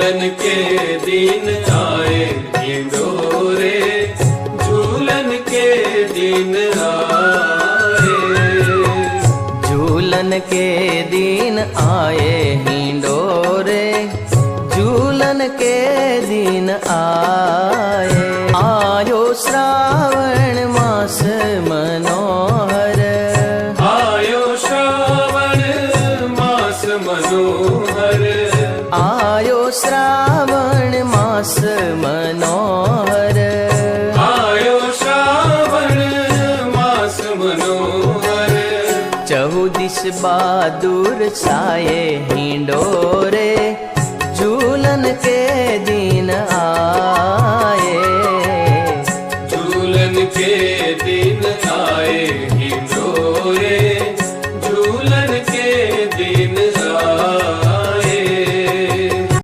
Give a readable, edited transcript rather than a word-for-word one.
झूलन के दिन आए हिंडोरे, झूलन के दिन आए। झूलन के दिन आए हिंडोरे, झूलन के दिन आए। आयो श्रावण मास मनोहर, आयो श्रावण मास मनोहर, आयो श्रावण मास मनोहर। आयो श्रावण मास मनोहर। चहुदिस बहादुर छाये हिंडोरे, झूलन के दिन